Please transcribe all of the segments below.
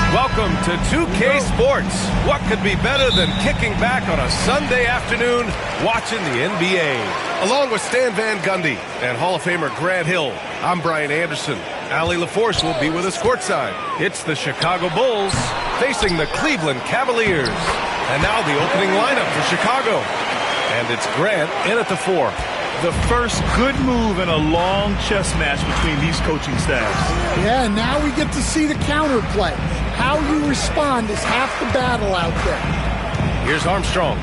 Welcome to 2K Sports. What could be better than kicking back on a Sunday afternoon watching the NBA? Along with Stan Van Gundy and Hall of Famer Grant Hill, I'm Brian Anderson. Allie LaForce will be with us courtside. It's the Chicago Bulls facing the Cleveland Cavaliers. And now the opening lineup for Chicago. And it's Grant in at the 4. The first good move in a long chess match between these coaching staffs. Yeah, and now we get to see the counterplay. How you respond is half the battle out there. Here's Armstrong.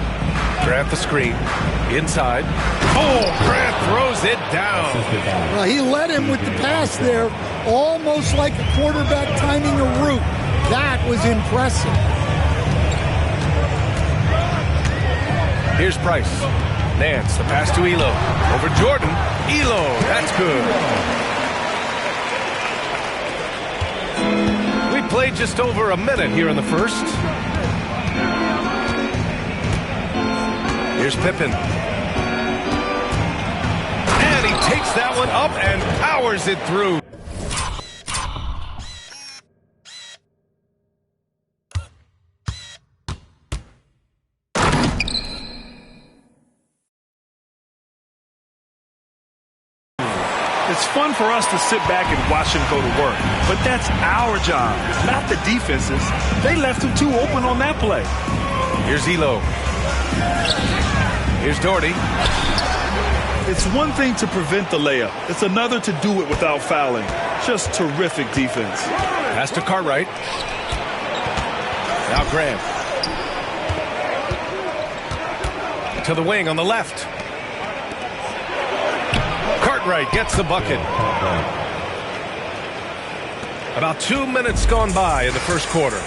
Grant the screen. Inside. Oh, Grant throws it down. Well, he led him with the pass there, almost like a quarterback timing a route. That was impressive. Here's Price. Nance, the pass to Elo. Over Jordan. Elo, that's good. We played just over a minute here in the first. Here's Pippen. And he takes that one up and powers it through. It's fun for us to sit back and watch him go to work, but that's our job, not the defense's. They left him too open on that play. Here's Elo. Here's Doherty. It's one thing to prevent the layup. It's another to do it without fouling. Just terrific defense. Pass to Cartwright. Now Grant. To the wing on the left. Cartwright gets the bucket. About 2 minutes gone by in the first quarter.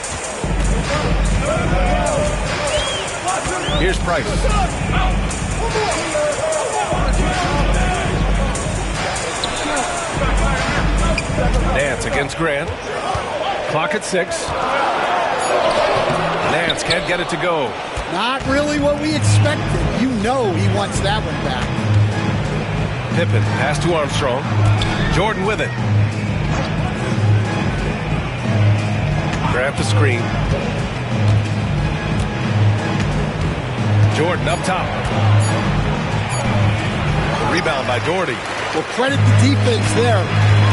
Here's Price. Nance against Grant. Clock at 6. Nance can't get it to go. Not really what we expected. You know he wants that one back. Pippen, pass to Armstrong. Jordan with it. Grab the screen. Jordan up top. Rebound by Doherty. Well, credit the defense there.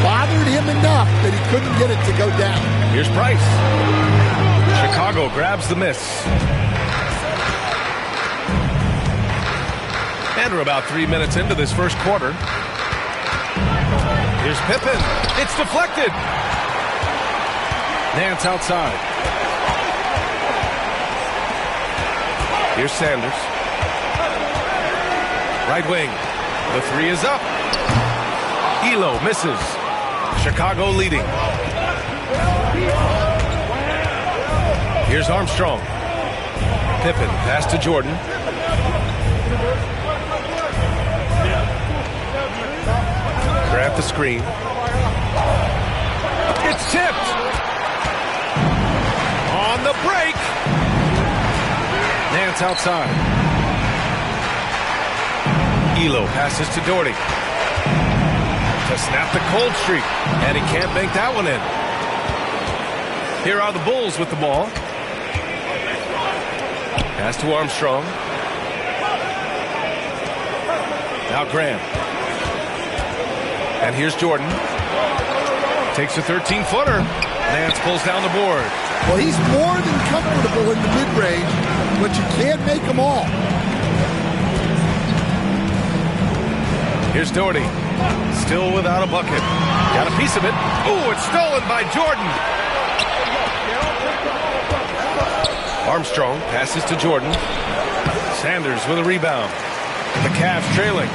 Bothered him enough that he couldn't get it to go down. Here's Price. Chicago grabs the miss. And we're about 3 minutes into this first quarter. Here's Pippen. It's deflected. Nance outside. Here's Sanders. Right wing. The 3 is up. Elo misses. Chicago leading. Here's Armstrong. Pippen, pass to Jordan. Grab the screen. It's tipped. On the break. Nance outside. Elo passes to Doherty. To snap the cold streak. And he can't bank that one in. Here are the Bulls with the ball. Pass to Armstrong. Now Grant. And here's Jordan. Takes a 13-footer. Nance pulls down the board. Well, he's more than comfortable in the mid-range, but you can't make them all. Here's Doherty. Still without a bucket. Got a piece of it. Oh, it's stolen by Jordan. Armstrong passes to Jordan. Sanders with a rebound. The Cavs trailing.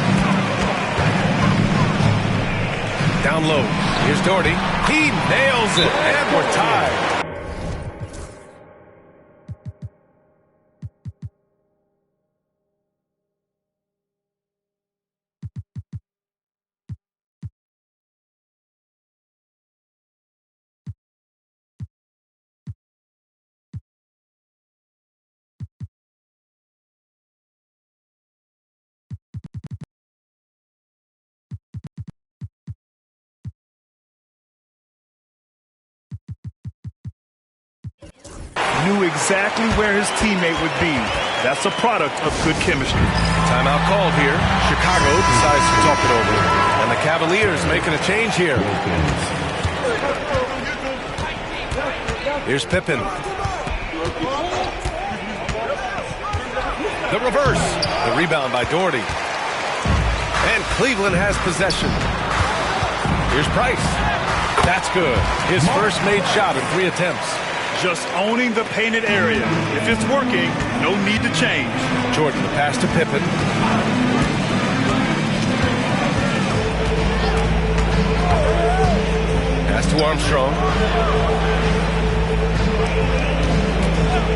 Down low. Here's Doherty. He nails it, and we're tied. knew exactly where his teammate would be. That's a product of good chemistry. Timeout called here. Chicago decides to talk it over. And the Cavaliers making a change here. Here's Pippen. The reverse. The rebound by Doherty. And Cleveland has possession. Here's Price. That's good. His first made shot in 3 attempts. Just owning the painted area. If it's working, no need to change. Jordan, the pass to Pippen. Pass to Armstrong.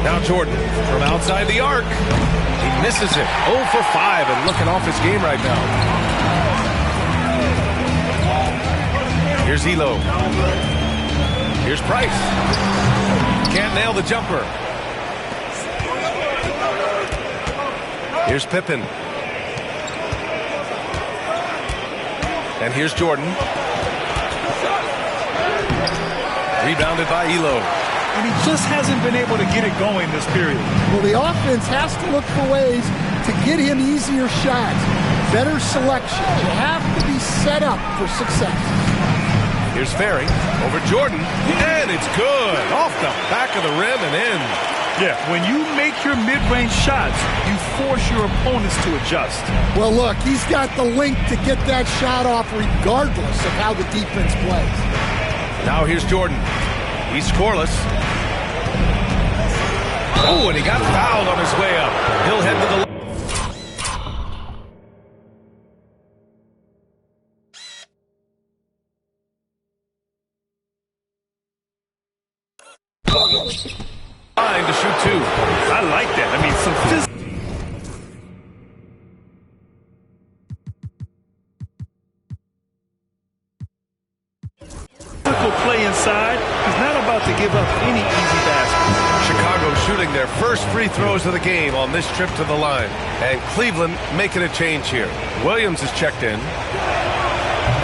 Now Jordan from outside the arc. He misses it. 0 for 5 and looking off his game right now. Here's Elo. Here's Price. Can't nail the jumper. Here's Pippen. And here's Jordan. Rebounded by Elo. And he just hasn't been able to get it going this period. Well, the offense has to look for ways to get him easier shots, better selection. You have to be set up for success. Here's Ferry over Jordan, and it's good. Off the back of the rim and in. Yeah, when you make your mid-range shots, you force your opponents to adjust. Well, look, he's got the length to get that shot off regardless of how the defense plays. Now here's Jordan. He's scoreless. Oh, and he got fouled on his way up. He'll head to the... line to shoot 2. I like that. I mean, some physical play inside. He's not about to give up any easy baskets. Chicago shooting their first free throws of the game on this trip to the line. And Cleveland making a change here. Williams is checked in.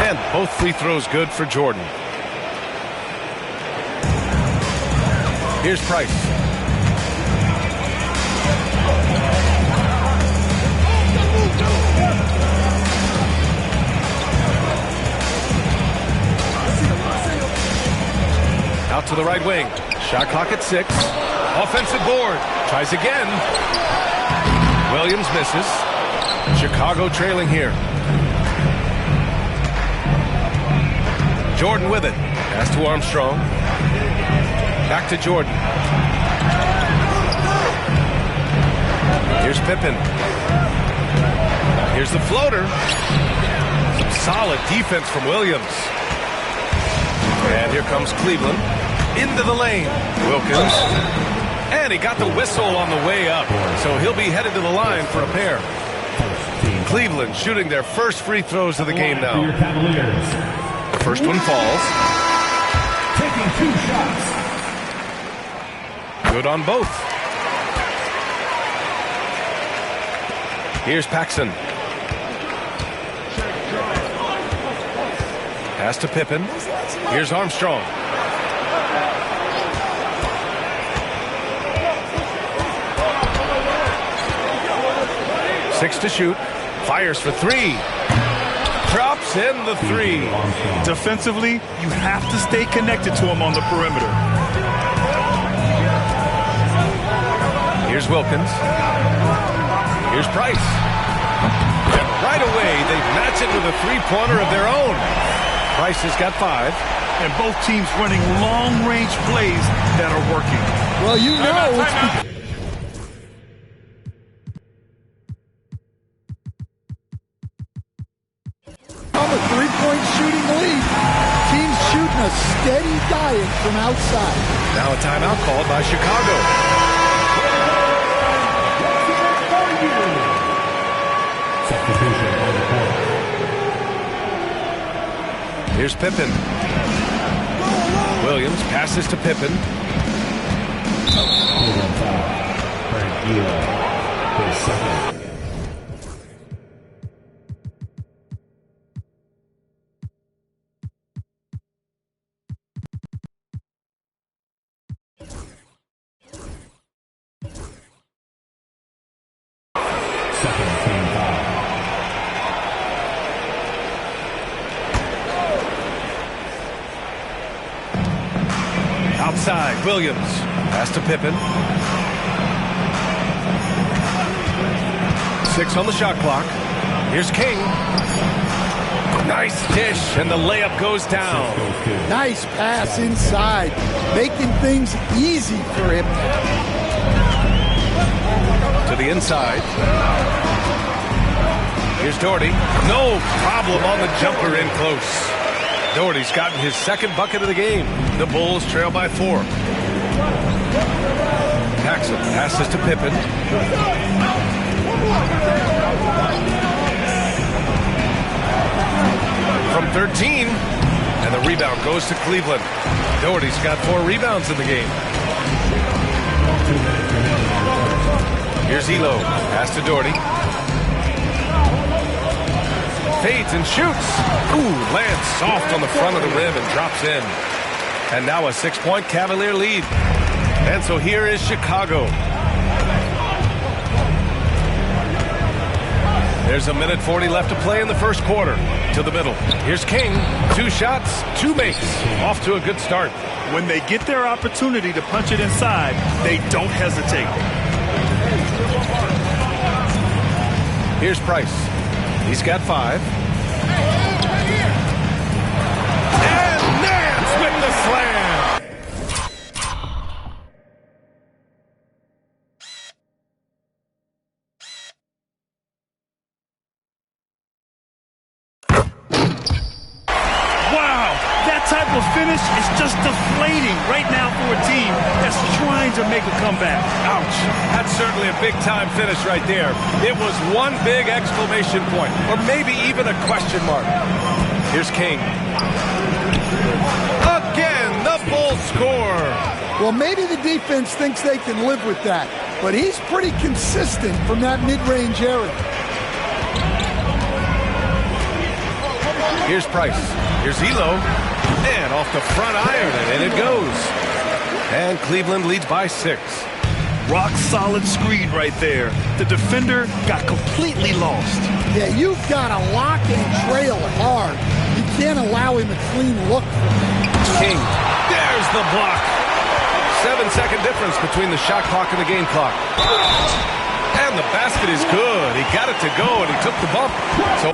And both free throws good for Jordan. Here's Price. Out to the right wing. Shot clock at 6. Offensive board. Tries again. Williams misses. Chicago trailing here. Jordan with it. Pass to Armstrong. Back to Jordan. Here's Pippen. Here's the floater. Some solid defense from Williams. And here comes Cleveland. Into the lane. Wilkins. And he got the whistle on the way up. So he'll be headed to the line for a pair. Cleveland shooting their first free throws of the game now. The first one falls. Taking 2 shots. Good on both. Here's Paxson. Pass to Pippen. Here's Armstrong. Six to shoot. Fires for 3. Drops in the 3. Defensively, you have to stay connected to him on the perimeter. Here's Wilkins. Here's Price. And right away, they match it with a 3-pointer of their own. Price has got 5. And both teams running long-range plays that are working. Well, you know it's become a 3-point shooting lead. Teams shooting a steady diet from outside. Now a timeout called by Chicago. Here's Pippen. Williams passes to Pippen. Outside, Williams. Pass to Pippen. 6 on the shot clock. Here's King. Nice dish, and the layup goes down. Nice pass inside, making things easy for him. To the inside. Here's Doherty. No problem on the jumper in close. Doherty's gotten his second bucket of the game. The Bulls trail by 4. Paxson passes to Pippen. From 13, and the rebound goes to Cleveland. Doherty's got 4 rebounds in the game. Here's Elo. Pass to Doherty. Fades and shoots. Ooh, lands soft on the front of the rim and drops in. And now a 6-point Cavalier lead. And so here is Chicago. There's a minute 40 left to play in the first quarter. To the middle. Here's King. 2 shots, 2 makes. Off to a good start. When they get their opportunity to punch it inside, they don't hesitate. Here's Price. He's got 5. And Nance with the slam. Type of finish is just deflating right now for a team that's trying to make a comeback. Ouch. That's certainly a big-time finish right there. It was one big exclamation point, or maybe even a question mark. Here's King. Again, the Bulls score. Well, maybe the defense thinks they can live with that, but he's pretty consistent from that mid-range area. Here's Price. Here's Elo. And off the front iron, and in it goes. And Cleveland leads by 6. Rock solid screen right there. The defender got completely lost. Yeah, you've got to lock and trail hard. You can't allow him a clean look. King. There's the block. 7-second difference between the shot clock and the game clock. And the basket is good. He got it to go, and he took the bump. So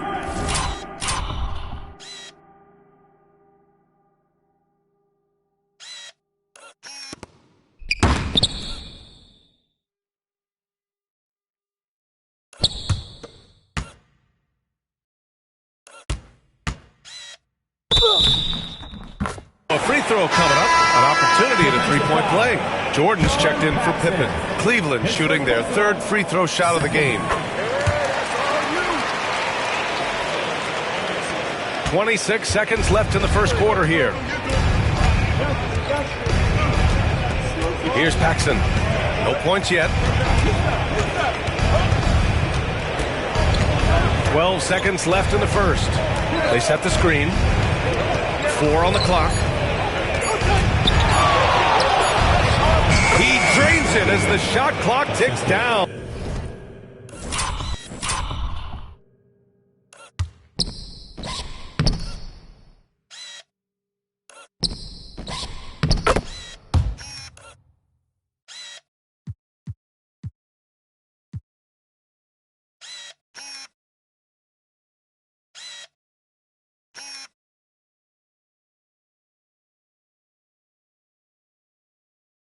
a free throw coming up, an opportunity at a 3-point play. Jordan's checked in for Pippen. Cleveland shooting their 3rd free throw shot of the game. 26 seconds left in the first quarter here. Here's Paxson. No points yet. 12 seconds left in the first. They set the screen. 4 on the clock. He drains it as the shot clock ticks down.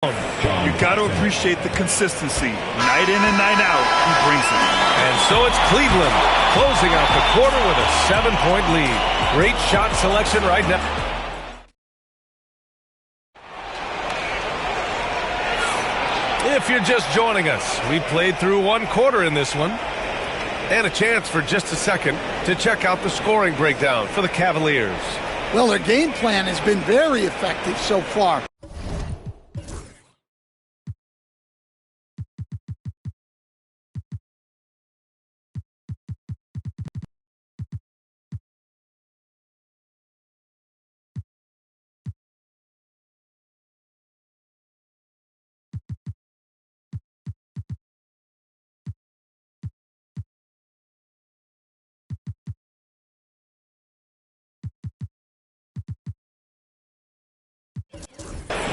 You got to appreciate the consistency. Night in and night out, he brings it. And so it's Cleveland closing out the quarter with a 7-point lead. Great shot selection right now. If you're just joining us, we played through 1 quarter in this one. And a chance for just a second to check out the scoring breakdown for the Cavaliers. Well, their game plan has been very effective so far.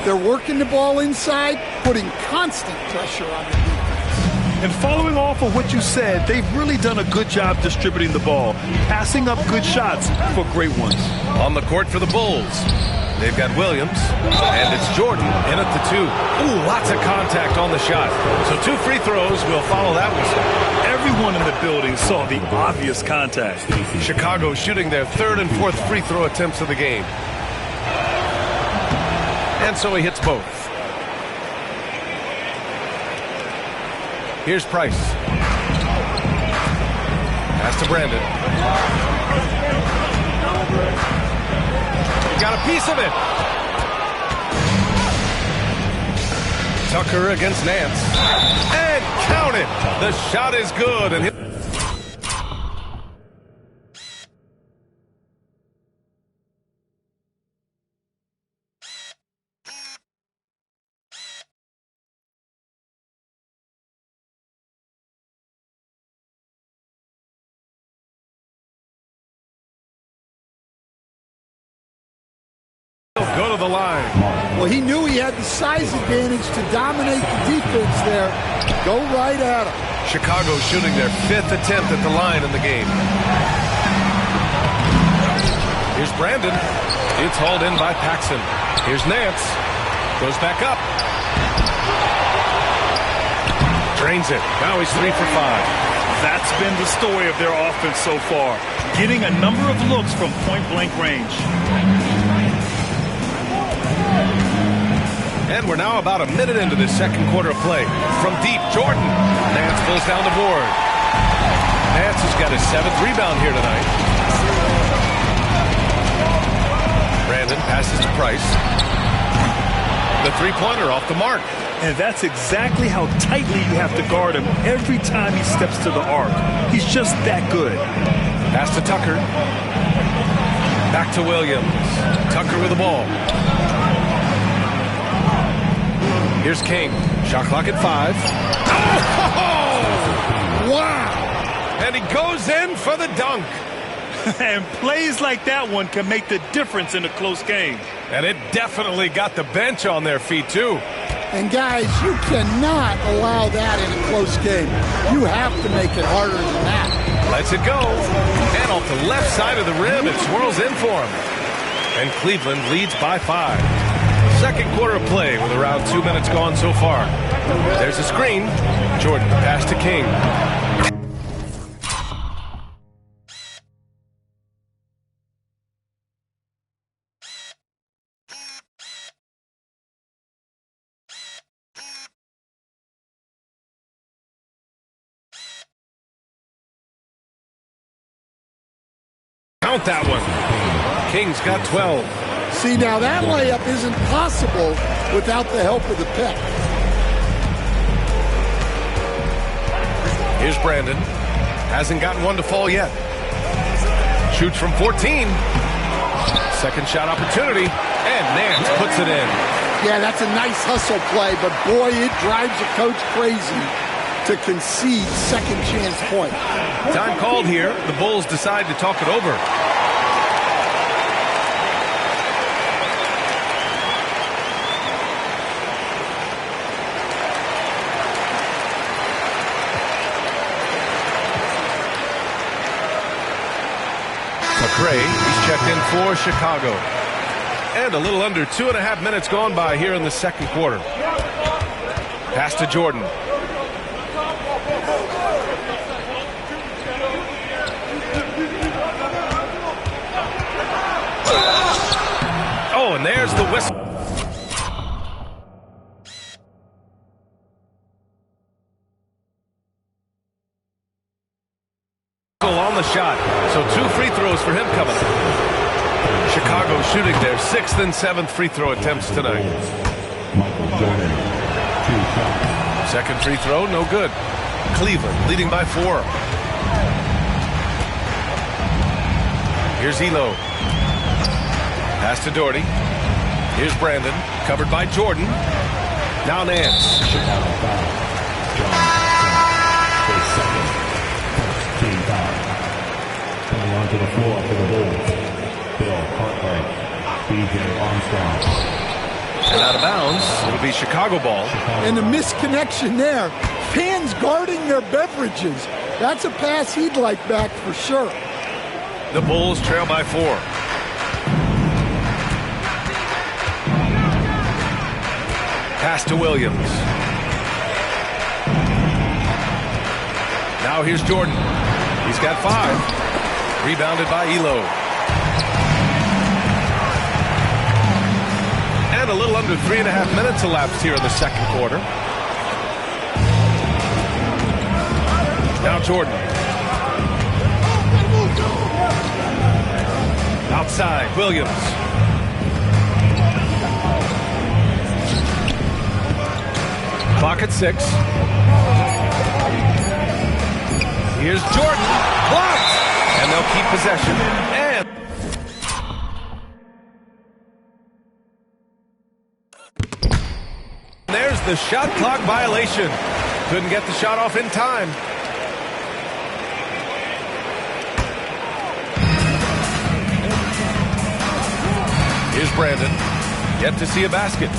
They're working the ball inside, putting constant pressure on the defense. And following off of what you said, they've really done a good job distributing the ball, passing up good shots for great ones. On the court for the Bulls, they've got Williams, and it's Jordan in at the 2. Ooh, lots of contact on the shot. So 2 free throws will follow that one. Everyone in the building saw the obvious contact. Chicago shooting their 3rd and 4th free throw attempts of the game. And so he hits both. Here's Price. Pass to Brandon. He got a piece of it. Tucker against Nance. And count it. The shot is good. And go to the line. Well, he knew he had the size advantage to dominate the defense there. Go right at him. Chicago shooting their 5th attempt at the line in the game. Here's Brandon. It's hauled in by Paxson. Here's Nance. Goes back up. Drains it. Now he's 3 for 5. That's been the story of their offense so far, getting a number of looks from point-blank range. And we're now about a minute into this second quarter of play. From deep, Jordan. Nance pulls down the board. Nance has got his 7th rebound here tonight. Brandon passes to Price. The three-pointer off the mark. And that's exactly how tightly you have to guard him every time he steps to the arc. He's just that good. Pass to Tucker. Back to Williams. Tucker with the ball. Here's King. Shot clock at 5. Oh! Wow! And he goes in for the dunk. And plays like that one can make the difference in a close game. And it definitely got the bench on their feet, too. And, guys, you cannot allow that in a close game. You have to make it harder than that. Lets it go. And off the left side of the rim, it swirls in for him. And Cleveland leads by 5. Second quarter of play with around 2 minutes gone so far. There's a screen. Jordan pass to King. Count that one. King's got 12. See, now that layup isn't possible without the help of the pick. Here's Brandon. Hasn't gotten one to fall yet. Shoots from 14. Second shot opportunity. And Nance puts it in. Yeah, that's a nice hustle play, but boy, it drives a coach crazy to concede second chance point. Time called here. The Bulls decide to talk it over. McRae, he's checked in for Chicago. And a little under 2.5 minutes gone by here in the second quarter. Pass to Jordan. Oh, and there's the whistle. On the shot. So 2 free throws for him coming up. Chicago shooting their 6th and 7th free throw attempts tonight. Second free throw, no good. Cleveland leading by 4. Here's Elo. Pass to Doherty. Here's Brandon, covered by Jordan. Now Nance. Coming onto the floor for the Bulls. Bill Cartwright, B.J. Armstrong. And out of bounds, it'll be Chicago ball. And the misconnection there. Fans guarding their beverages. That's a pass he'd like back for sure. The Bulls trail by 4. Pass to Williams. Now here's Jordan. He's got 5. Rebounded by Elo. And a little under 3.5 minutes elapsed here in the second quarter. Now Jordan. Outside, Williams. Clock at 6. Here's Jordan. Blocked! And they'll keep possession. And there's the shot clock violation. Couldn't get the shot off in time. Here's Brandon. Yet to see a basket.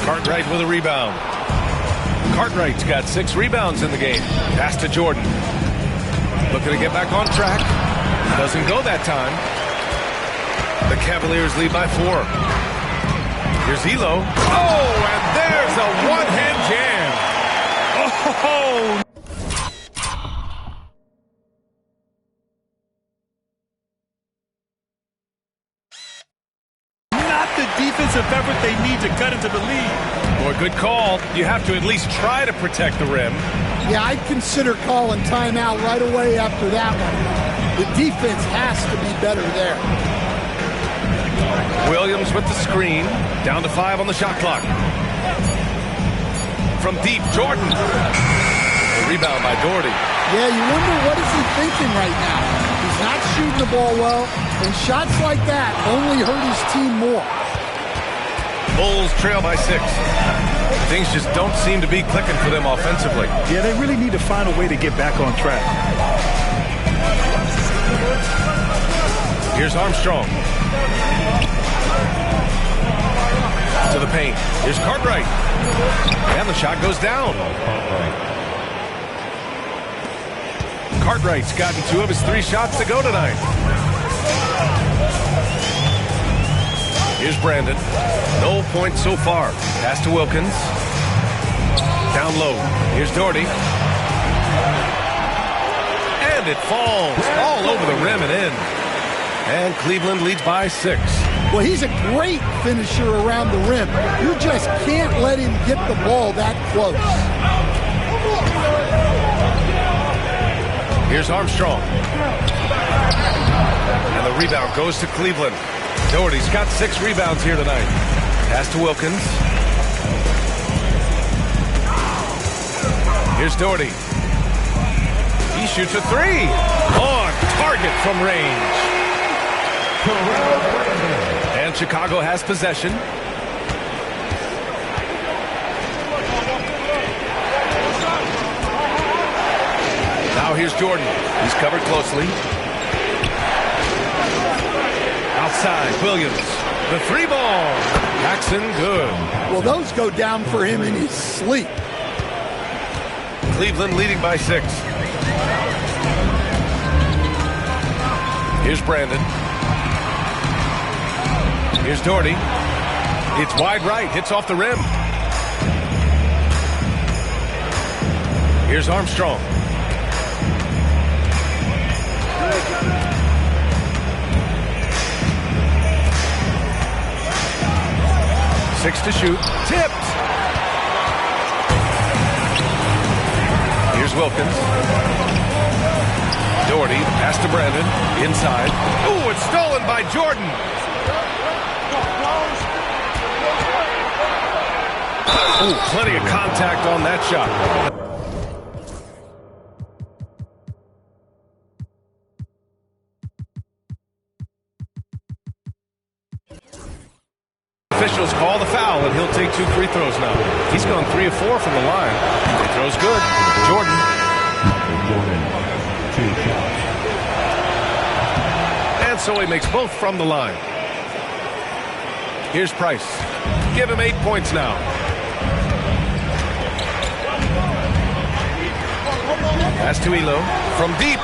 Cartwright with a rebound. Cartwright's got 6 rebounds in the game. Pass to Jordan. Looking to get back on track. Doesn't go that time. The Cavaliers lead by 4. Here's Elo. Oh, and there's a one-hand jam. Oh! Defensive effort they need to cut into the lead. Boy, good call. You have to at least try to protect the rim. Yeah, I'd consider calling timeout right away after that one. The defense has to be better there. Williams with the screen. Down to 5 on the shot clock. From deep, Jordan. A rebound by Doherty. Yeah, you wonder what is he thinking right now. He's not shooting the ball well, and shots like that only hurt his team more. Bulls trail by 6. Things just don't seem to be clicking for them offensively. Yeah, they really need to find a way to get back on track. Here's Armstrong. To the paint. Here's Cartwright. And the shot goes down. Cartwright's gotten 2 of his 3 shots to go tonight. Here's Brandon. No points so far. Pass to Wilkins. Down low. Here's Doherty. And it falls all over the rim and in. And Cleveland leads by 6. Well, he's a great finisher around the rim. You just can't let him get the ball that close. Here's Armstrong. And the rebound goes to Cleveland. Doherty's got 6 rebounds here tonight. Pass to Wilkins. Here's Doherty. He shoots a 3. On target from range. And Chicago has possession. Now here's Jordan. He's covered closely. Outside, Williams. The 3 ball. Jackson, good. Well, those go down for him in his sleep. Cleveland leading by 6. Here's Brandon. Here's Doherty. It's wide right. Hits off the rim. Here's Armstrong. Six to shoot. Tipped. Here's Wilkins. Doherty. Pass to Brandon. Inside. Ooh, it's stolen by Jordan. Ooh, plenty of contact on that shot. Officials call the foul, and he'll take 2 free throws now. He's gone 3 of 4 from the line. Free throws good. Jordan. 2 shots. And so he makes both from the line. Here's Price. Give him 8 points now. Pass to Elo from deep.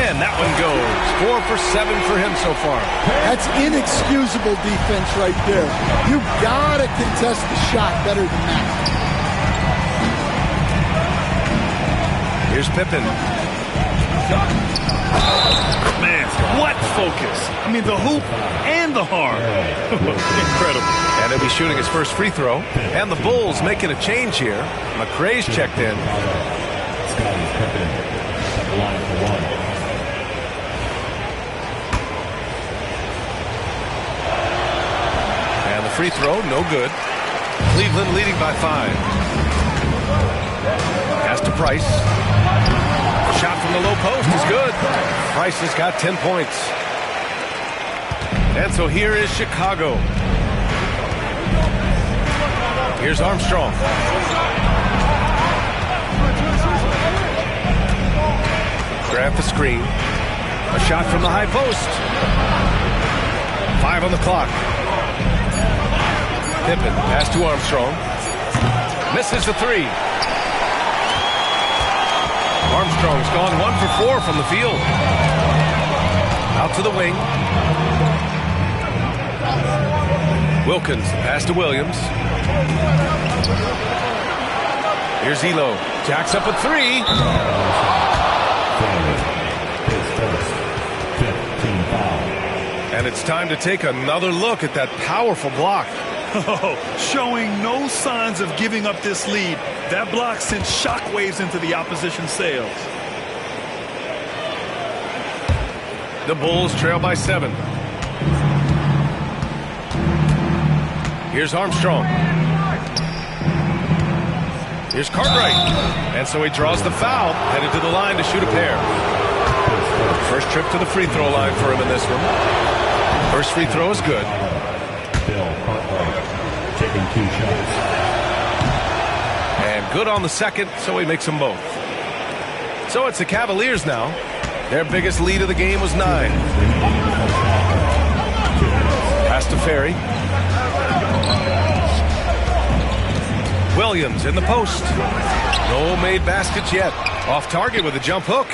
And that one goes. 4 for 7 for him so far. That's inexcusable defense right there. You've got to contest the shot better than that. Here's Pippen. Man, what focus. I mean, the hoop and the harm. Incredible. And he'll be shooting his first free throw. And the Bulls making a change here. McRae's checked in. Scottie Pippen at the line for one. And the free throw, no good. Cleveland leading by 5. Pass to Price. Shot from the low post is good. Price has got 10 points. And so here is Chicago. Here's Armstrong. Grab the screen. A shot from the high post. 5 on the clock. Pippen, pass to Armstrong. Misses the 3. Armstrong's gone 1 for 4 from the field. Out to the wing. Wilkins, pass to Williams. Here's Elo. Jacks up a 3. And it's time to take another look at that powerful block. Oh, showing no signs of giving up this lead. That block sent shockwaves into the opposition's sails. The Bulls trail by 7. Here's Armstrong. Here's Cartwright. And so he draws the foul, headed to the line to shoot a pair. First trip to the free throw line for him in this one. First free throw is good. Bill Cartwright taking 2 shots. And good on the second, so he makes them both. So it's the Cavaliers now. Their biggest lead of the game was 9. Pass to Ferry. Williams in the post. No made baskets yet. Off target with a jump hook.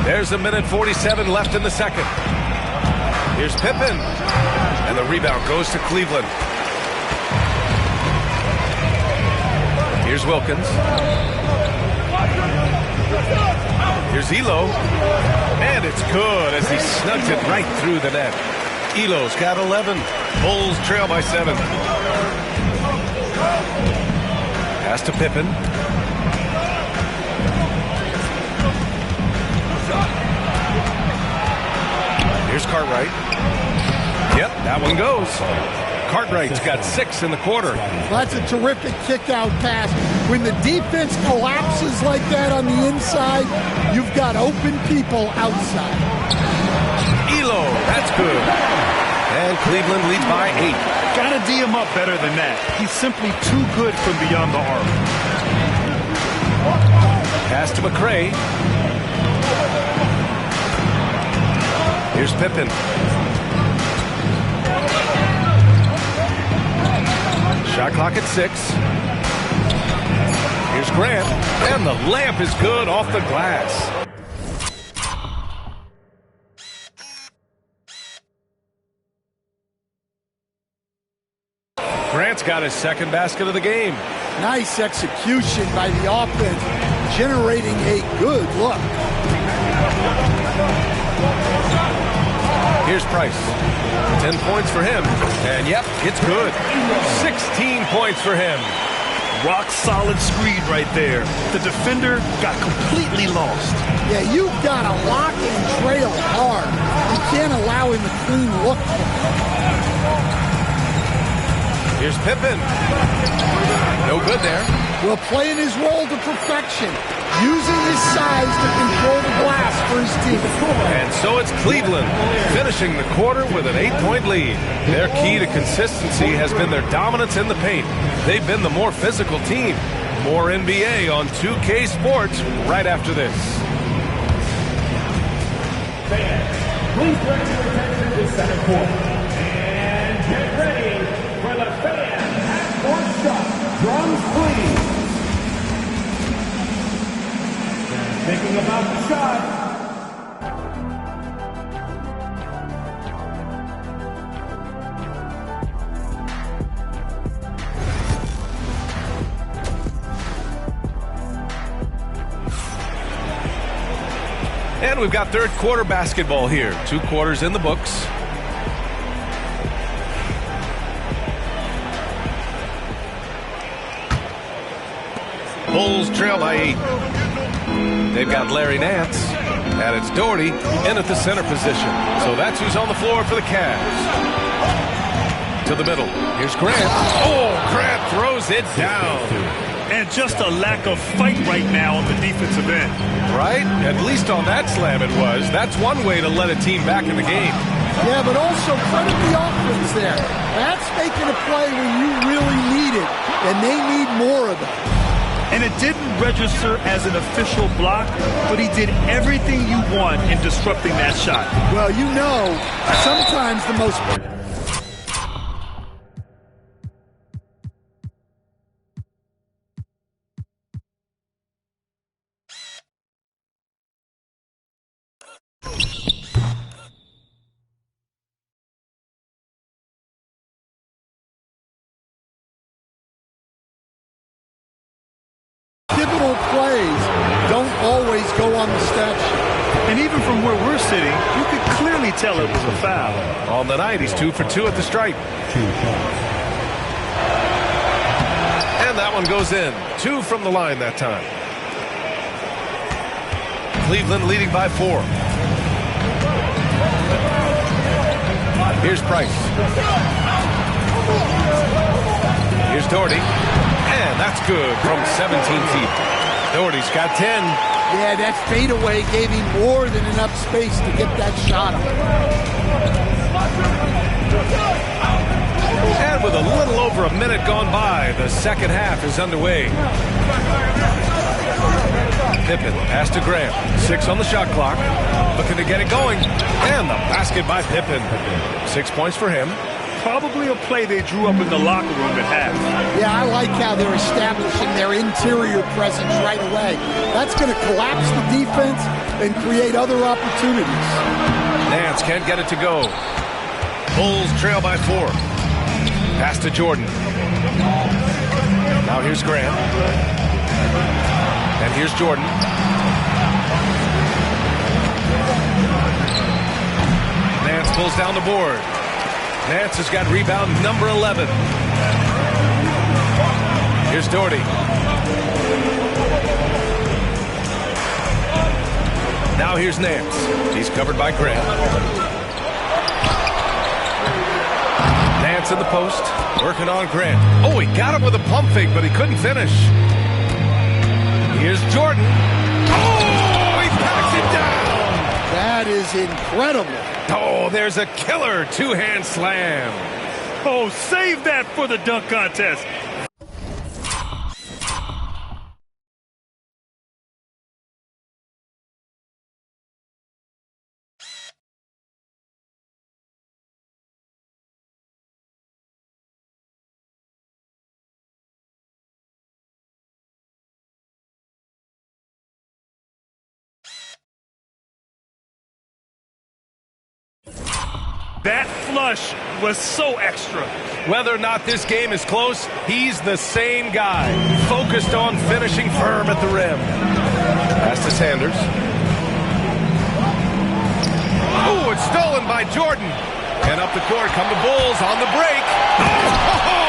There's a minute 47 left in the second. Here's Pippen. And the rebound goes to Cleveland. Here's Wilkins. Here's Elo. And it's good as he snugs it right through the net. Elo's got 11. Bulls trail by 7. Pass to Pippen. Here's Cartwright. Yep, that one goes. Cartwright's got 6 in the quarter. That's a terrific kick-out pass. When the defense collapses like that on the inside, you've got open people outside. Elo, that's good. And Cleveland leads by 8. Gotta D him up better than that. He's simply too good from beyond the arc. Pass to McRae. Here's Pippen. Shot clock at 6. Here's Grant. And the layup is good off the glass. Grant's got his second basket of the game. Nice execution by the offense, generating a good look. Here's Price. 10 points for him. And yep, it's good. 16 points for him. Rock solid screen right there. The defender got completely lost. Yeah, you've got to lock and trail hard. You can't allow him a clean look. Here's Pippen. No good there. Well, playing his role to perfection, using his size to control the glass for his team. And so it's Cleveland finishing the quarter with an 8-point lead. Their key to consistency has been their dominance in the paint. They've been the more physical team. More NBA on 2K Sports right after this. Fans, please direct your attention to the second quarter. And Get ready for the fan half-court shot. Drums, please. They're thinking about the shot. And we've got third quarter basketball here. 2 quarters in the books. Bulls trail by 8. They've got Larry Nance. And it's Doherty in at the center position. So that's who's on the floor for the Cavs. To the middle. Here's Grant. Oh, Grant throws it down. And just a lack of fight right now on the defensive end. Right? At least on that slam it was. That's one way to let a team back in the game. Yeah, but also credit the offense there. That's making a play when you really need it, and they need more of it. And it didn't register as an official block, but he did everything you want in disrupting that shot. Well, you know, sometimes the most... pivotal plays don't always go on the stat sheet. And even from where we're sitting, you could clearly tell it was a foul. On the night, he's 2 for 2 at the stripe. And that one goes in. 2 from the line that time. Cleveland leading by 4. Here's Price. Here's Doherty. And that's good from 17 feet. Doherty's got 10. Yeah, that fadeaway gave him more than enough space to get that shot up. And with a little over a minute gone by, the second half is underway. Pippen pass to Graham. 6 on the shot clock. Looking to get it going. And the basket by Pippen. 6 points for him. Probably a play they drew up in the locker room at half. Yeah, I like how they're establishing their interior presence right away. That's going to collapse the defense and create other opportunities. Nance can't get it to go. Bulls trail by 4. Pass to Jordan. Now here's Graham. And here's Jordan. Nance pulls down the board. Nance has got rebound number 11. Here's Doherty. Now here's Nance. He's covered by Grant. Nance in the post. Working on Grant. Oh, he got him with a pump fake, but he couldn't finish. Here's Jordan. Oh, he packs it down. That is incredible. Oh, there's a killer 2-hand slam. Oh, save that for the dunk contest. That flush was so extra. Whether or not this game is close, he's the same guy, focused on finishing firm at the rim. Pass to Sanders. Oh, it's stolen by Jordan. And up the court come the Bulls on the break. Oh!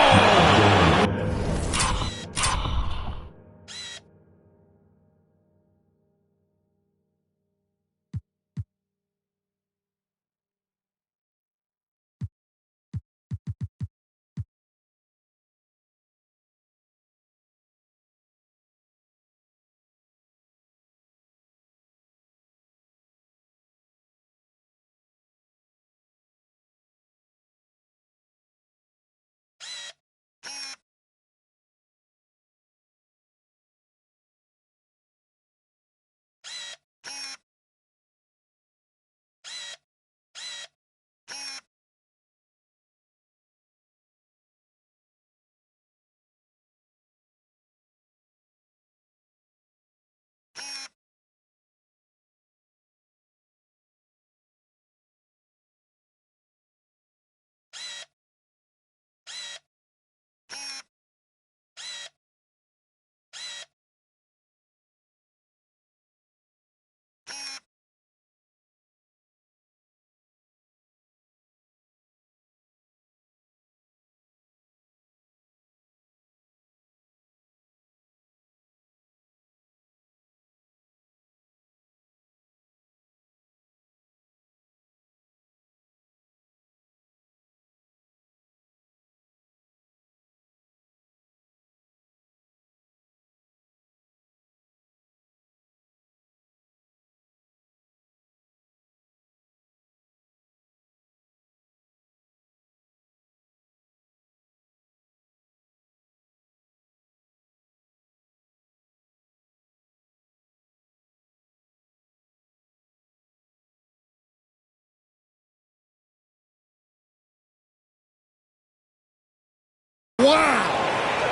Wow!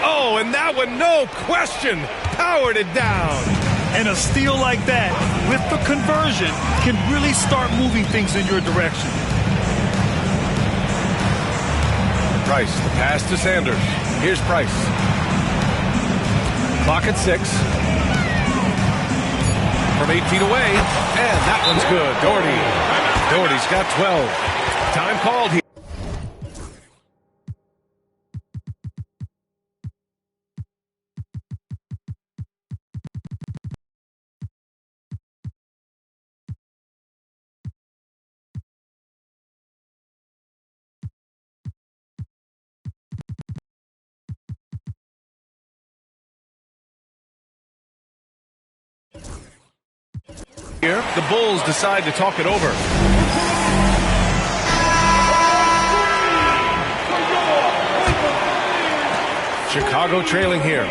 Oh, and that one, no question, powered it down. And a steal like that, with the conversion, can really start moving things in your direction. Price, the pass to Sanders. Here's Price. Clock at 6. From 8 feet away, and that one's good. Doherty's got 12. Time called here. Here, the Bulls decide to talk it over. Chicago trailing here.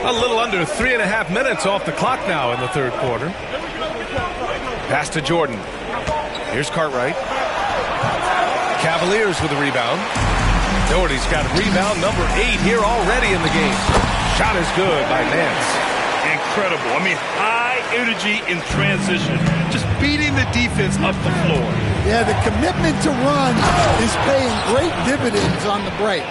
A little under 3.5 minutes off the clock now in the third quarter. Pass to Jordan. Here's Cartwright. Cavaliers with a rebound. Doherty's got rebound number 8 here already in the game. Shot is good by Nance. Incredible. I mean, high energy in transition. Just beating the defense up the floor. Yeah, the commitment to run is paying great dividends on the break.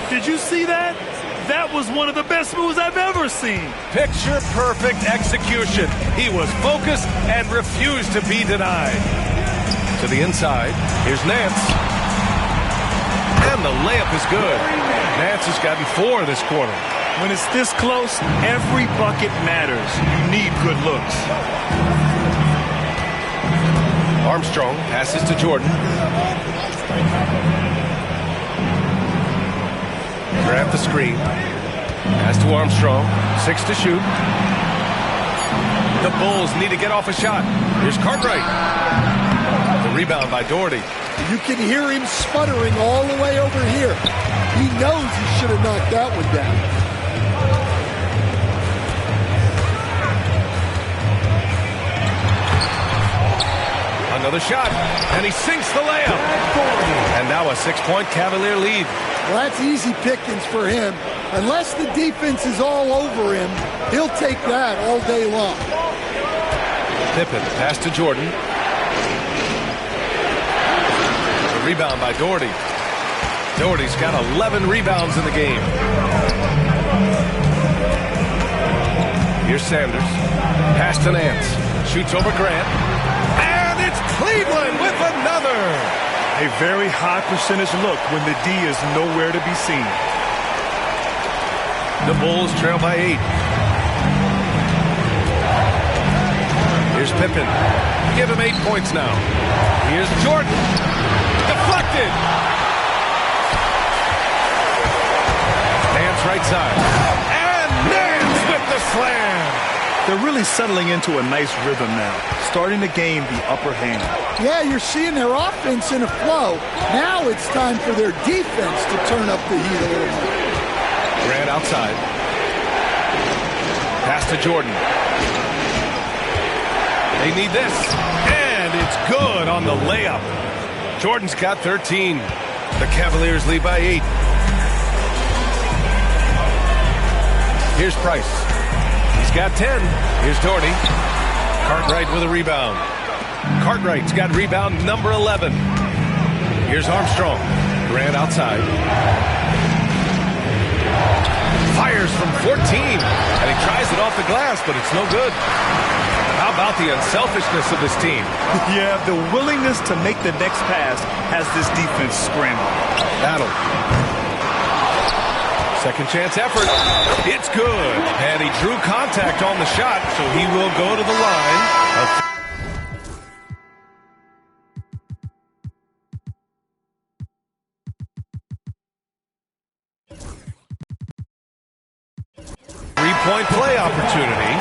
Did you see that? That was one of the best moves I've ever seen. Picture perfect execution. He was focused and refused to be denied. To the inside, here's Nance. And the layup is good. Nance has gotten 4 this quarter. When it's this close, every bucket matters. You need good looks. Armstrong passes to Jordan. Grab the screen. Pass to Armstrong. 6 to shoot. The Bulls need to get off a shot. Here's Cartwright. The rebound by Doherty. You can hear him sputtering all the way over here. He knows he should have knocked that one down. Another shot, and he sinks the layup. And now a 6-point Cavalier lead. Well, that's easy pickings for him. Unless the defense is all over him, he'll take that all day long. Pippen, pass to Jordan. The rebound by Doherty. Doherty's got 11 rebounds in the game. Here's Sanders. Pass to Nance. Shoots over Grant. And it's Cleveland with another. A very high percentage look when the D is nowhere to be seen. The Bulls trail by 8. Here's Pippen. Give him 8 points now. Here's Jordan. Deflected. Nance right side. And Nance with the slam. They're really settling into a nice rhythm now, starting to gain the upper hand. Yeah, you're seeing their offense in a flow. Now it's time for their defense to turn up the heat a little more. Grant outside. Pass to Jordan. They need this. And it's good on the layup. Jordan's got 13. The Cavaliers lead by 8. Here's Price. He's got 10. Here's Doherty. Cartwright with a rebound. Cartwright's got rebound number 11. Here's Armstrong. Grant outside. Fires from 14. And he tries it off the glass, but it's no good. How about the unselfishness of this team? Yeah, the willingness to make the next pass has this defense scrambling. Battle. Second chance effort. It's good. And he drew contact on the shot, so he will go to the line. Three-point play opportunity.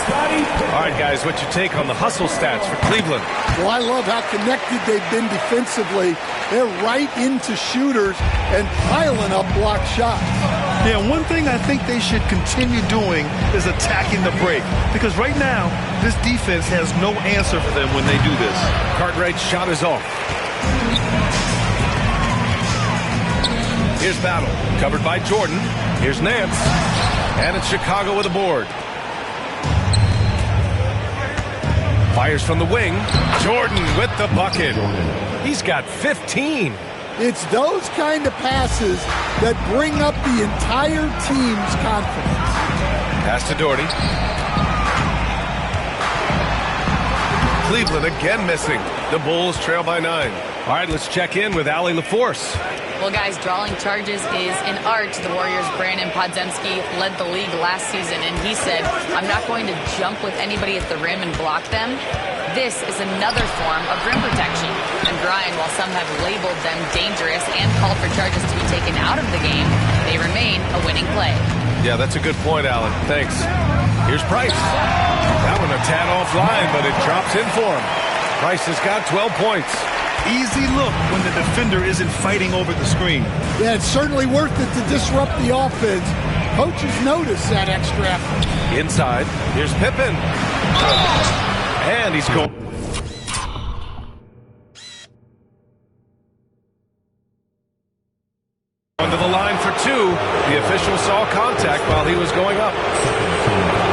All right, guys, what's your take on the hustle stats for Cleveland? Well, I love how connected they've been defensively. They're right into shooters and piling up block shots. Yeah, one thing I think they should continue doing is attacking the break. Because right now, this defense has no answer for them when they do this. Cartwright's shot is off. Here's Battle, covered by Jordan. Here's Nance. And it's Chicago with a board. Fires from the wing. Jordan with the bucket. He's got 15. It's those kind of passes that bring up the entire team's confidence. Pass to Doherty. Cleveland again missing. The Bulls trail by 9. All right, let's check in with Allie LaForce. Well, guys, drawing charges is an art. The Warriors' Brandon Podziemski led the league last season, and he said, I'm not going to jump with anybody at the rim and block them. This is another form of rim protection. And Brian, while some have labeled them dangerous and called for charges to be taken out of the game, they remain a winning play. Yeah, that's a good point, Alan. Thanks. Here's Price. That one a tad offline, but it drops in for him. Price has got 12 points. Easy look when the defender isn't fighting over the screen. Yeah, it's certainly worth it to disrupt the offense. Coaches notice that extra effort. Inside, here's Pippen. And he's going. Under the line for 2. The official saw contact while he was going up.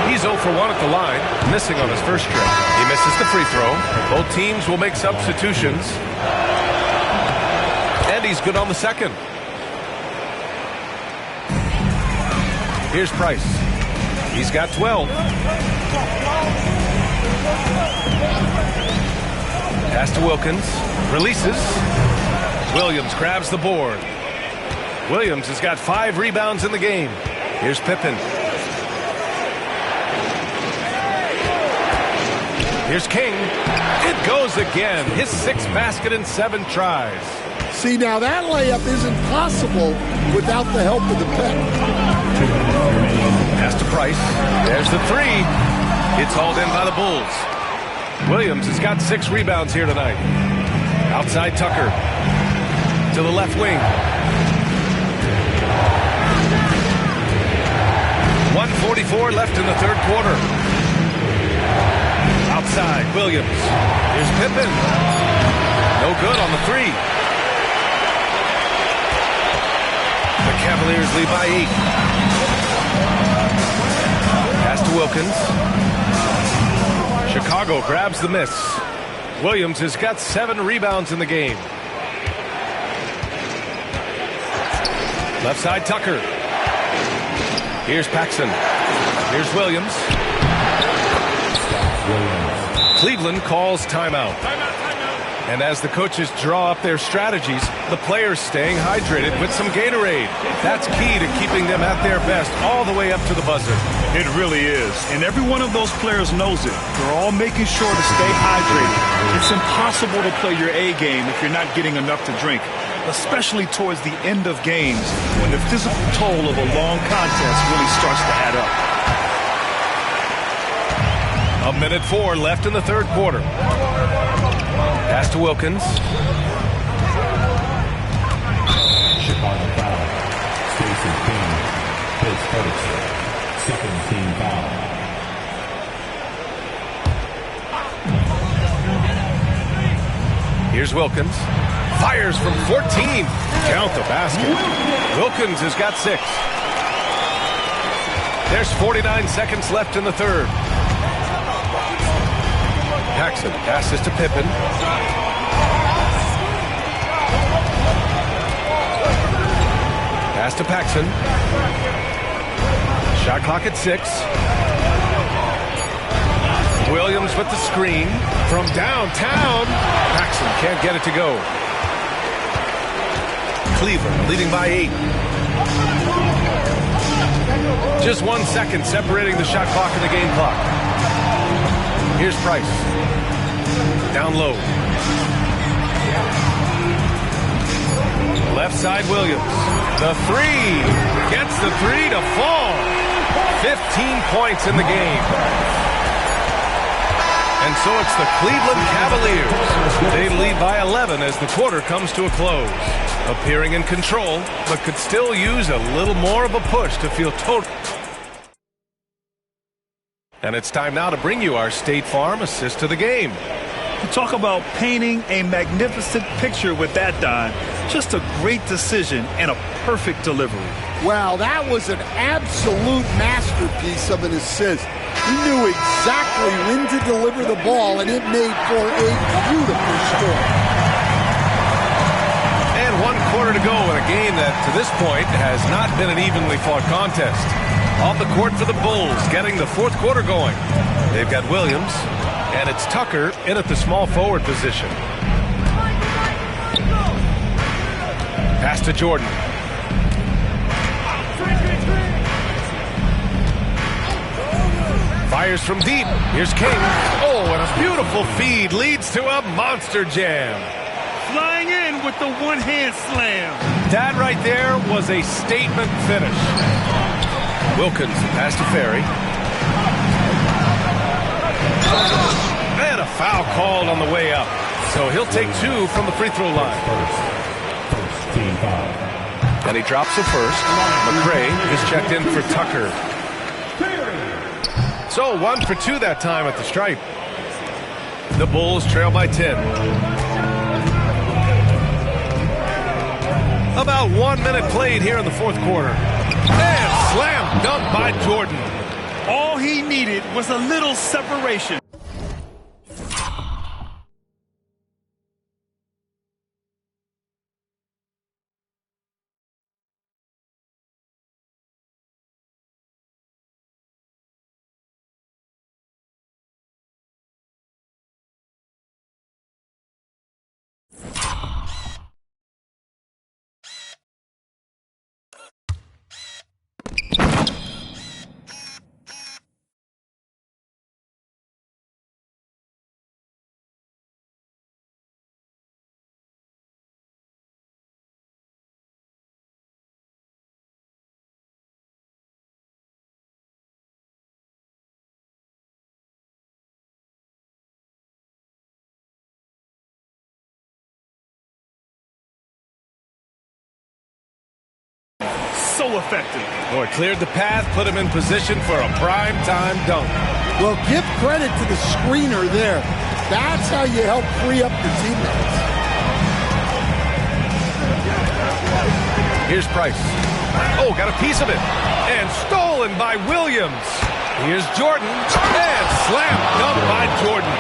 He's 0 for 1 at the line, missing on his first trip. He misses the free throw. Both teams will make substitutions. And he's good on the second. Here's Price. He's got 12. Pass to Wilkins. Releases. Williams grabs the board. Williams has got 5 rebounds in the game. Here's Pippen. Here's King. It goes again. His 6th basket in 7 tries. See, now that layup isn't possible without the help of the pick. Pass to Price. There's the 3. It's hauled in by the Bulls. Williams has got 6 rebounds here tonight. Outside Tucker. To the left wing. 1:44 left in the third quarter. Outside, Williams. Here's Pippen. No good on the 3. The Cavaliers lead by 8. Pass to Wilkins. Chicago grabs the miss. Williams has got 7 rebounds in the game. Left side, Tucker. Here's Paxson. Here's Williams. Cleveland calls timeout. And as the coaches draw up their strategies, the players staying hydrated with some Gatorade. That's key to keeping them at their best all the way up to the buzzer. It really is. And every one of those players knows it. They're all making sure to stay hydrated. It's impossible to play your A game if you're not getting enough to drink, especially towards the end of games when the physical toll of a long contest really starts to add up. 1:04 left in the third quarter. Pass to Wilkins. Chicago foul. Stacey King, his first, 2nd team foul. Here's Wilkins. Fires from 14. Count the basket. Wilkins has got 6. There's 49 seconds left in the third. Paxson passes to Pippen. Pass to Paxson. Shot clock at 6. Williams with the screen from downtown. Paxson can't get it to go. Cleveland leading by 8. Just 1 second separating the shot clock and the game clock. Here's Price. Down low. Left side Williams. The 3. Gets the 3 to fall. 15 points in the game. And so it's the Cleveland Cavaliers. They lead by 11 as the quarter comes to a close. Appearing in control, but could still use a little more of a push to feel total. And it's time now to bring you our State Farm assist to the game. You talk about painting a magnificent picture with that, Don. Just a great decision and a perfect delivery. Well, that was an absolute masterpiece of an assist. He knew exactly when to deliver the ball, and it made for a beautiful score. And 1 quarter to go in a game that, to this point, has not been an evenly fought contest. Off the court for the Bulls, getting the 4th quarter going. They've got Williams, and it's Tucker in at the small forward position. Pass to Jordan. Fires from deep. Here's King. Oh, and a beautiful feed leads to a monster jam. Flying in with the one-hand slam. That right there was a statement finish. Wilkins, pass to Ferry. And a foul called on the way up. So he'll take 2 from the free throw line. First team foul. And he drops the first. McRae is checked in for Tucker. So 1 for 2 that time at the stripe. The Bulls trail by 10. About 1 minute played here in the 4th quarter. And slam dunk by Jordan. All he needed was a little separation. So effective. Boy, cleared the path, put him in position for a prime-time dunk. Well, give credit to the screener there. That's how you help free up your teammates. Here's Price. Oh, got a piece of it. And stolen by Williams. Here's Jordan. And slam dunk by Jordan.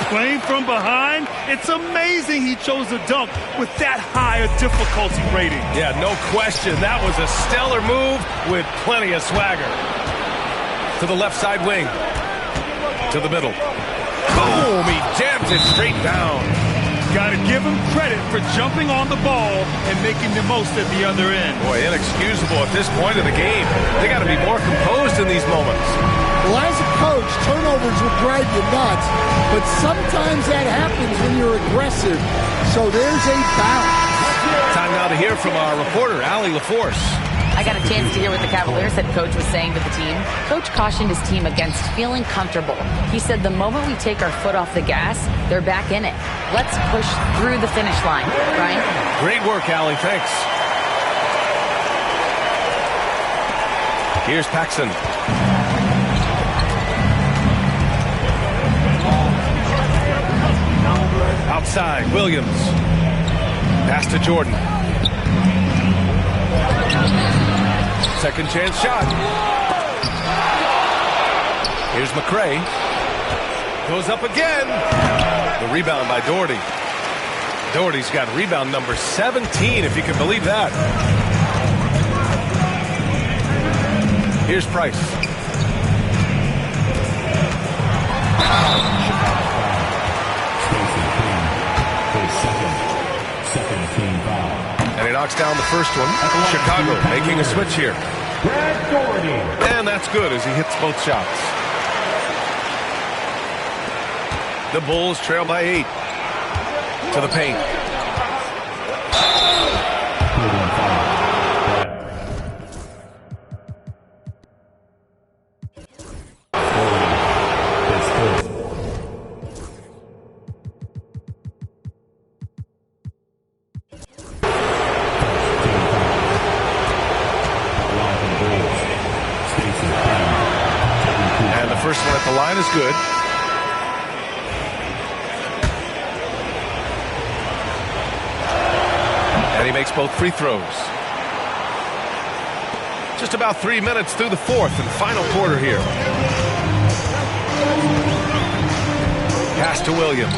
Playing from behind, it's amazing he chose to dunk with that high a difficulty rating. Yeah, no question. That was a stellar move with plenty of swagger. To the left side wing. To the middle. Boom! He jams it straight down. Got to give him credit for jumping on the ball and making the most at the other end. Boy, inexcusable at this point of the game. They got to be more composed in these moments. Well, as a coach, turnovers will drive you nuts, but sometimes that happens when you're aggressive. So there's a balance. Time now to hear from our reporter, Allie LaForce. I got a chance to hear what the Cavaliers head coach was saying to the team. Coach cautioned his team against feeling comfortable. He said the moment we take our foot off the gas, they're back in it. Let's push through the finish line. Brian? Great work, Allie. Thanks. Here's Paxson. Outside, Williams. Pass to Jordan. Second chance shot. Here's McRae. Goes up again. The rebound by Doherty. Doherty's got rebound number 17, if you can believe that. Here's Price. Second team foul. And he knocks down the first one. Chicago making a switch here. And that's good as he hits both shots. The Bulls trail by 8. To the paint. And the first one at the line is good. And he makes both free throws. Just about 3 minutes through the fourth and final quarter here. Pass to Williams.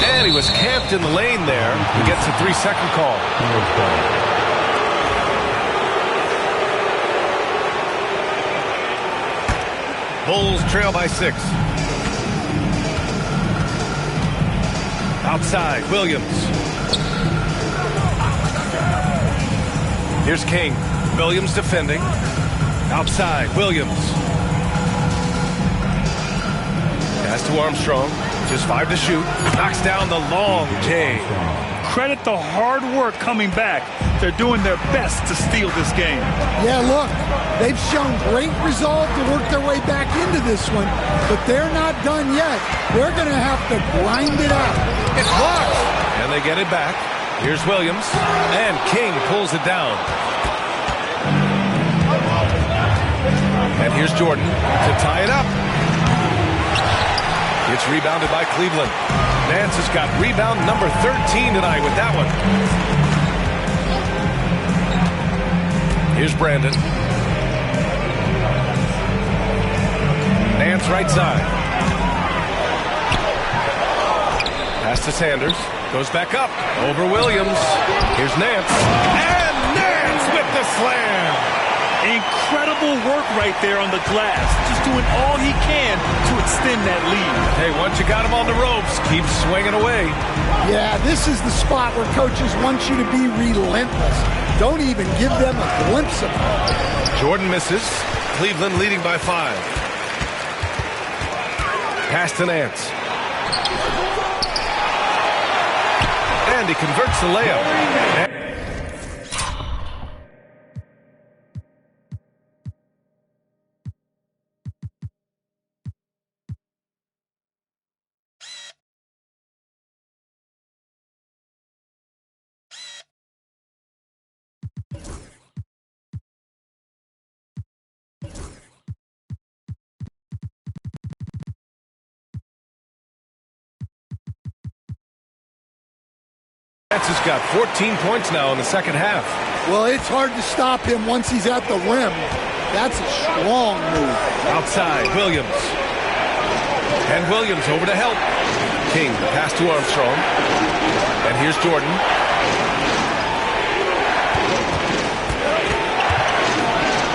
And he was camped in the lane there. He gets a 3-second call. Bulls trail by 6. Outside, Williams. Here's King. Williams defending. Outside, Williams. Pass to Armstrong. Just 5 to shoot. Knocks down the long J. Credit the hard work coming back. They're doing their best to steal this game. Yeah, look, they've shown great resolve to work their way back into this one, but they're not done yet. They're going to have to grind it out. It's blocked. And they get it back. Here's Williams. And King pulls it down. And here's Jordan to tie it up. It's rebounded by Cleveland. Nance has got rebound number 13 tonight with that one. Here's Brandon. Nance right side. Pass to Sanders. Goes back up. Over Williams. Here's Nance. And Nance with the slam. Incredible work right there on the glass. Just doing all he can to extend that lead. Hey, once you got him on the ropes, keep swinging away. Yeah, this is the spot where coaches want you to be relentless. Don't even give them a glimpse of it. Jordan misses. Cleveland leading by 5. Pass to Nance. And he converts the layup. Nance has got 14 points now in the second half. Well, it's hard to stop him once he's at the rim. That's a strong move. Outside, Williams. And Williams over to help. King, pass to Armstrong. And here's Jordan.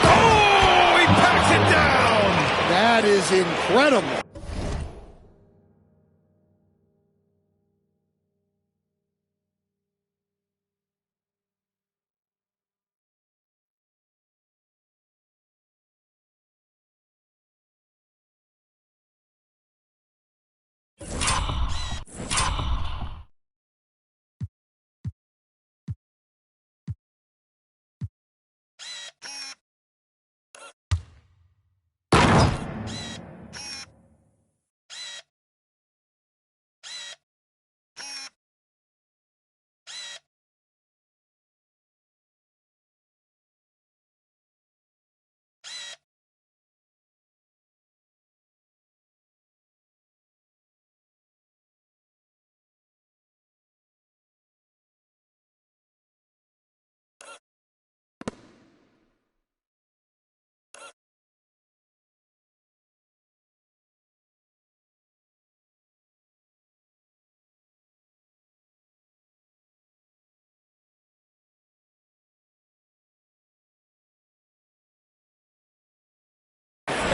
Oh, he packs it down! That is incredible.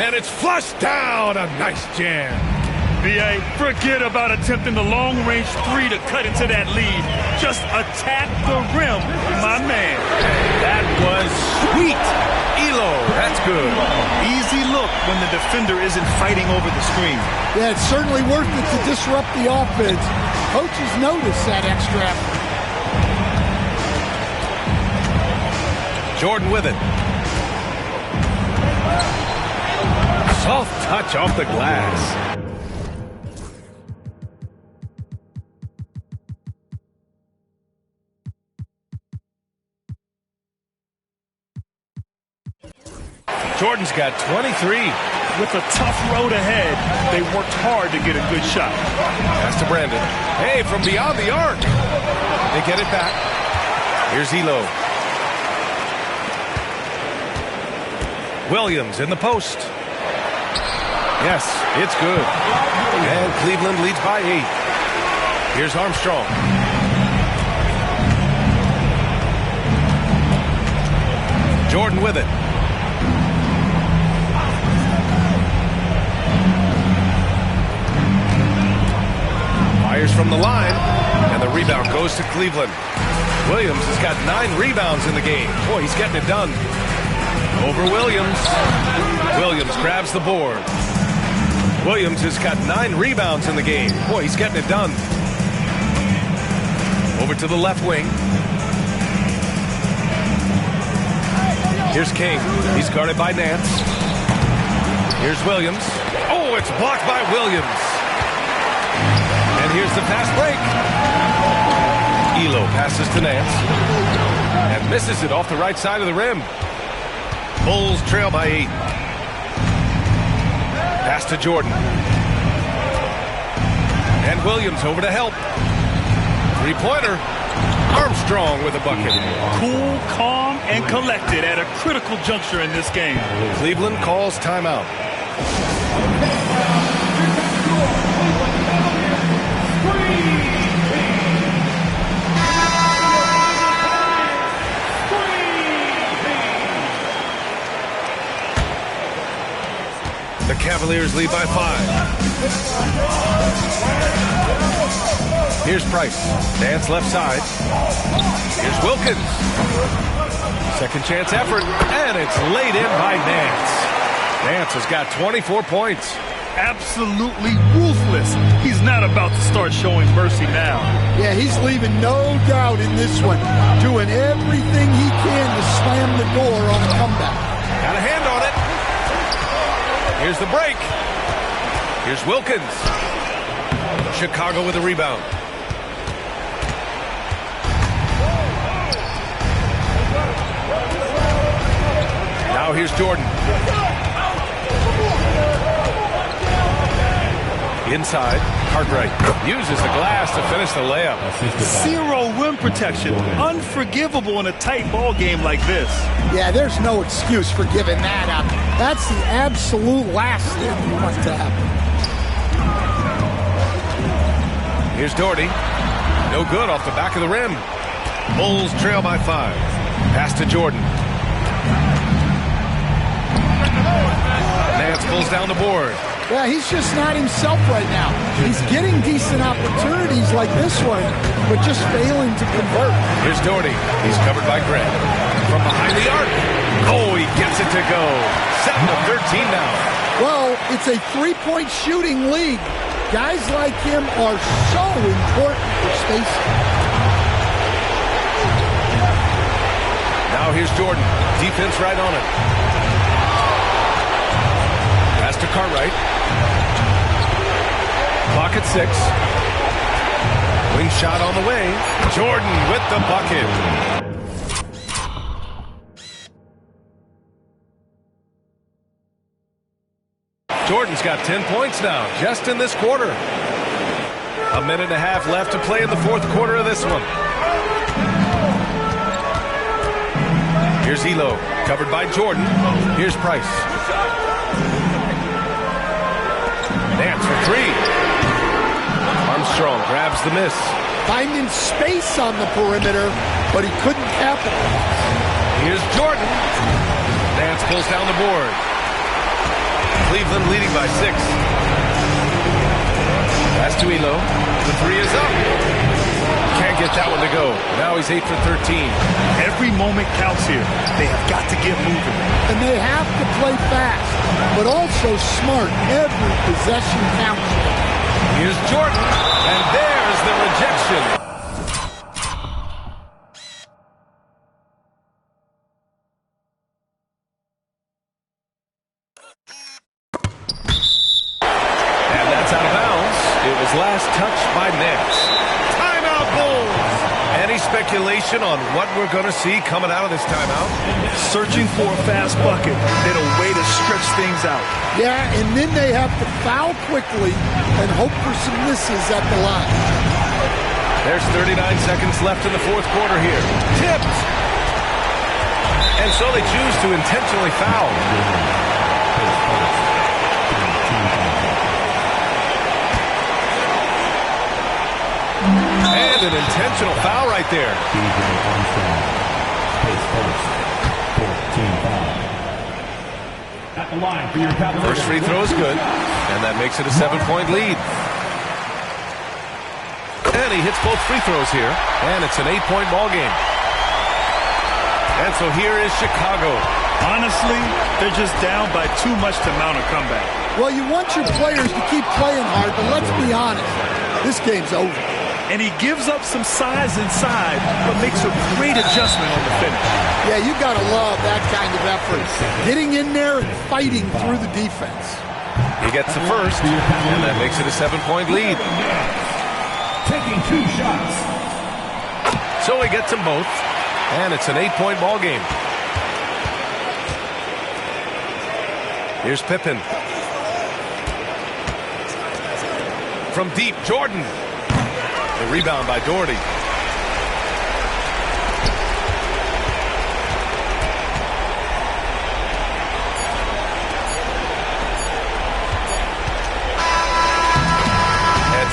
And it's flushed down. A nice jam. B.A., forget about attempting the long-range three to cut into that lead. Just attack the rim, my man. That was sweet. Elo, that's good. Easy look when the defender isn't fighting over the screen. Yeah, it's certainly worth it to disrupt the offense. Coaches notice that extra effort. Jordan with it. Soft touch off the glass. Jordan's got 23. With a tough road ahead, they worked hard to get a good shot. Pass to Brandon. Hey, from beyond the arc. They get it back. Here's Elo. Williams in the post. Yes, it's good. And Cleveland leads by 8. Here's Armstrong. Jordan with it. Fires from the line, and the rebound goes to Cleveland. Williams has got 9 rebounds in the game. Boy, he's getting it done. Over Williams. Williams grabs the board. Williams has got 9 rebounds in the game. Boy, he's getting it done. Over to the left wing. Here's King. He's guarded by Nance. Here's Williams. Oh, it's blocked by Williams. And here's the fast break. Elo passes to Nance. And misses it off the right side of the rim. Bulls trail by 8. Pass to Jordan. And Williams over to help. Three-pointer. Armstrong with a bucket. Cool, calm, and collected at a critical juncture in this game. Cleveland calls timeout. The Cavaliers lead by 5. Here's Price. Nance left side. Here's Wilkins. Second chance effort, and it's laid in by Nance. Nance has got 24 points. Absolutely ruthless. He's not about to start showing mercy now. Yeah, he's leaving no doubt in this one. Doing everything he can to slam the door on a comeback. Got a hand on it. Here's the break. Here's Wilkins. Chicago with a rebound. Now here's Jordan. Inside, Cartwright uses the glass to finish the layup. Zero rim protection. Unforgivable in a tight ball game like this. Yeah, there's no excuse for giving that up. That's the absolute last thing you want to happen. Here's Doherty. No good off the back of the rim. Bulls trail by 5. Pass to Jordan. Nance pulls down the board. Yeah, he's just not himself right now. He's getting decent opportunities like this one, but just failing to convert. Here's Doherty. He's covered by Grant. From behind the arc. Oh, he gets it to go. 7-13 now. Well, it's a three-point shooting league. Guys like him are so important for spacing. Now here's Jordan. Defense right on it. Pass to Cartwright. Clock at 6. Wing shot on the way. Jordan with the bucket. Jordan's got 10 points now, just in this quarter. A minute and a half left to play in the fourth quarter of this one. Here's Elo, covered by Jordan. Here's Price. Nance for 3. Armstrong grabs the miss. Finding space on the perimeter, but he couldn't capitalize. Here's Jordan. Nance pulls down the board. Cleveland leading by 6. That's to Elo. The 3 is up. Can't get that one to go. Now he's 8 for 13. Every moment counts here. They have got to get moving. And they have to play fast, but also smart. Every possession counts. Here's Jordan, and there's the rejection. And that's out of bounds. It was last touched by Nance. Timeout Bulls. Any speculation on what we're going to see coming out of this timeout? Searching for a fast bucket, then a way to stretch things out. Yeah, and then they have to foul quickly and hope for some misses at the line. There's 39 seconds left in the fourth quarter here. Tipped. And so they choose to intentionally foul. And an intentional foul right there. At the line for your Cavaliers. First free throw is good, and that makes it a 7-point lead. And he hits both free throws here, and it's an 8-point ball game. And so here is Chicago. Honestly, they're just down by too much to mount a comeback. Well, you want your players to keep playing hard, but let's be honest, this game's over. And he gives up some size inside, but makes a great adjustment on the finish. Yeah, you got to love that kind of effort. Getting in there and fighting through the defense. He gets the first, and that makes it a 7-point lead. Taking 2 shots. So he gets them both, and it's an 8-point ball game. Here's Pippen. From deep, Jordan. The rebound by Doherty. And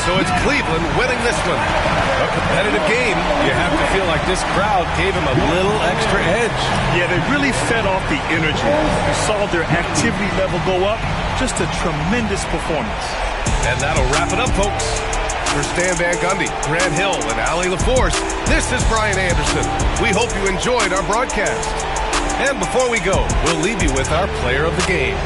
so it's Cleveland winning this one. A competitive game. You have to feel like this crowd gave him a little extra edge. Yeah, they really fed off the energy. You saw their activity level go up. Just a tremendous performance. And that'll wrap it up, folks. For Stan Van Gundy, Grant Hill, and Allie LaForce, this is Brian Anderson. We hope you enjoyed our broadcast. And before we go, we'll leave you with our player of the game.